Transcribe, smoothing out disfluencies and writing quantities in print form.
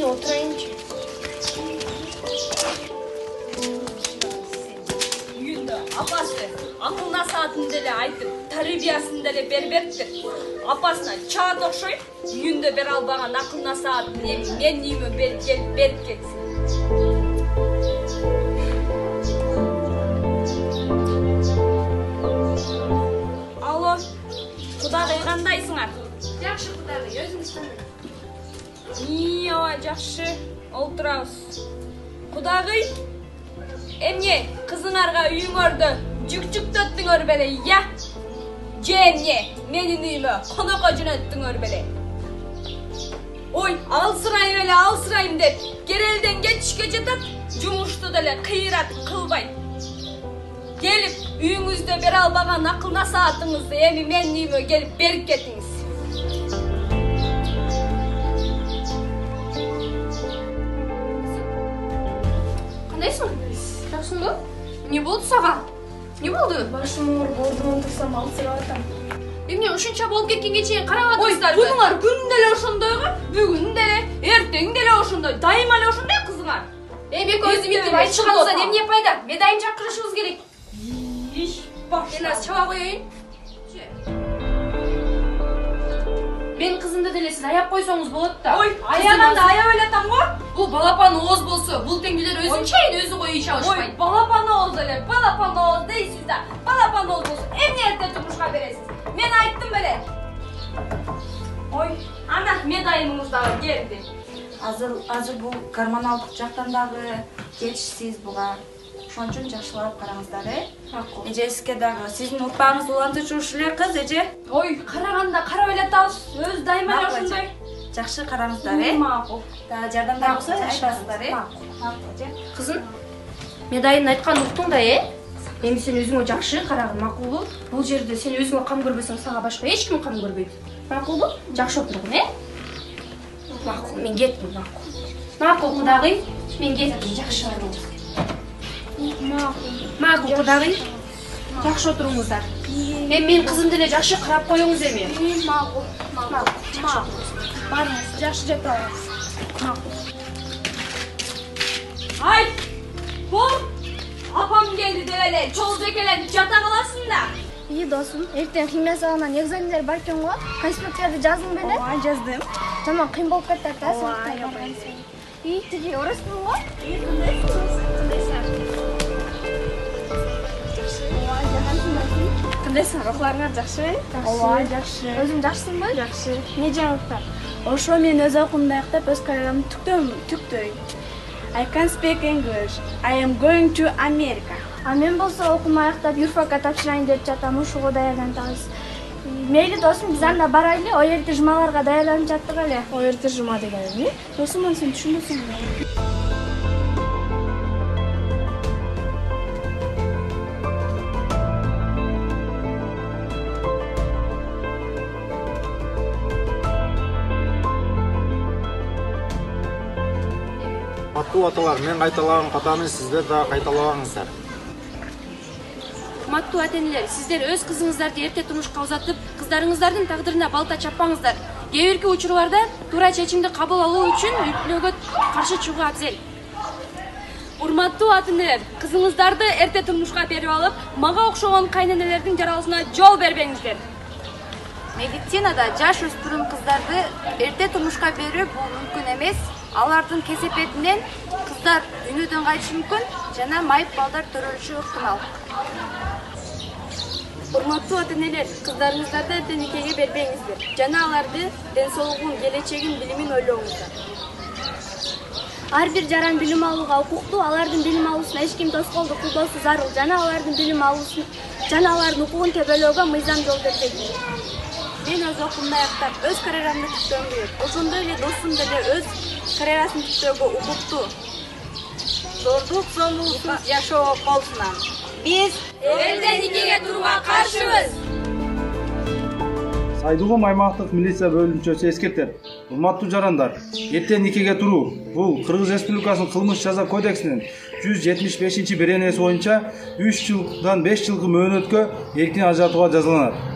Başına oturayınca. Үйүндө апасы акыл насаатын деле айтып, тарбиясын деле бербептир. Апасына чаат окшойт, үйүндө бере албаган акыл насаатын мен үйүмө берип кетсин. Алло, кудагый кандайсыңар? Жакшы кудагый, өзүңүз кандай? Ооба, жакшы. Олтурабыз. Кудагый, эмне кызыңарга үйүңөрдө жүк-жүктөттүңөр беле, я? Же эмне менин үйүмө конокко жөнөттүңөр беле? Ой, алсырайм деп, керелден кетишке жатат, жумушту деле кыйрат кылбайт. Келип, үйүңүздө бере албаган акыл насаатыңызды эми менин үйүмө келип берип кетиңиз. Кандайсың? Жакшымбы? Эмне болду сага? Не болду? Башым ооруп, ордунан турсам алсырап атам. Эмне ушунча болуп кеткенге чейин карабатсыздарбы? Ой, кызыңар күн деле ошондойго, бүгүн деле, эртең деле ошондой, дайыма эле ошондой кызыңар. Экөөбүз бүтүп айтышканыбыздан эмне пайда? Медайын чакырышыбыз керек. Иш, баш. Мен азыр чаба коеюн. Мен кызымды деле сиз аяп койсоңуз болот да. Ой, аяганда аяп элетам го. Бул балапан ооз болсо, бул теңдилер өзүн чайын өзү коюп иче алышпайт. Ой, балапан ооз дейсиз да. Балапан ооз болсо, эмне эрте турмушка бересиз? Мен айттым беле. Ой, ана медайымыңыз дагы келди. Азыр бул гормоналдык жактан дагы жетишсиз буга. Ошон үчүн жакшылап караңыздар, Макул. Эжесике дагы сиздин урпагыңыз улантуучу ушул эле кыз, эже. Ой, караганда карап элетабыз. Өз дайыма эле ошондой. Жакшы караңыздар, Макул. Да, жардамдар болсо айтасыздар, Макул, эже. Кызым, медайын айткан уктуң да, Эми сен өзүңө жакшы карагын, макулбу? Бул жерде сен өзүңө кам көрбөсөң, сага башка эч ким кам көрбөйт. Макулбу? Жакшы отургун, Макул, мен кеттим, макул. Макул, кудагый, мен кеттим, жакшы. Макул, кудагый. Жакшы отуруңуздар. Эми мен кызымды деле жакшы карап коюңуз эми. Макул. Барыңыз, жакшы жата аласыз. Ай! Бол! Апам келди деп эле, чол жекеленип жата каласың да. Досум, эртең химия сабагынан экзамендер бар экен го. Конспекттерди жаздың беле? Ооба, жаздым. Жаман кыйын болуп кетет да, сабактан. Тиги ороспун го? Кандайсың, рухларыңар жакшыбы? Ооба, жакшы. Өзүң жакшысыңбы? Жакшы. Не жаңылыктар? Ошо мен өз окуумду аяктап, өз карьерамды түктөйм. I can speak English. I am going to America. А мен болсо окуум аяктап юрфакка тапшырайын деп жатам, ушуга даярданабыз. Мейли досум, биз анда барайлы, ОРТ жумаларга даярданып жаттык эле. ОРТ жума дегени? Досум, сен түшүнбөсүң. Аттуу аталар, мен кайталаган катаны сиздер да кайталабаңыздар. Урматтуу ата-энелер, сиздер өз кызыңыздарды эрте турмушка узатып, кыздарыңыздардын тагдырына балта чаппаңыздар. Кээ бирки учурларда туура чечимди кабыл алуу үчүн үйпүнөгө каршы чыгуу абзел. Урматтуу ата-энелер, кызыңыздарды эрте турмушка берип алып, мага окшогон кайненелердин жаралышына жол бербеңиздер. Медицинада жаш өспүрүм кыздарды эрте турмушка берүү бул мүмкүн эмес. Алардын кесепетинен кыздар дүйнөдөн кайтышы мүмкүн жана майып балдар төрөлүшү ыктымал. Урматтуу ата-энелер, кыздарыңыздарды эрте никеге бербеңиздер. Жана аларды ден соолугун, келечегин, билимин ойлоңуздар. Ар бир жаран билим алууга укуктуу, алардын билим алуусуна эч ким тоскоолдук кылбосу зарыл. Жана алардын билим алуусун, жана алардын укугун тебелөөгө мыйзам жол бербейт. Мен өз окуумду аяктап, өз карьерамды түзгөнгө, ошондой эле досум деле өз карьерасын түзүүгө укуктуу. Зордук зомбулуксуз жашоо колсунан. Биз Эрте никеге турууга каршыбыз. Сайдыгом аймактык милиция бөлүмчөсү эскертет. Урматтуу жарандар, эрте никеге туруу бул Кыргыз Республикасынын кылмыш жаза кодексинин 175-беренеси боюнча 3 жылдан 5 жылгы мөөнөткө эркин ажыратууга жазаланат.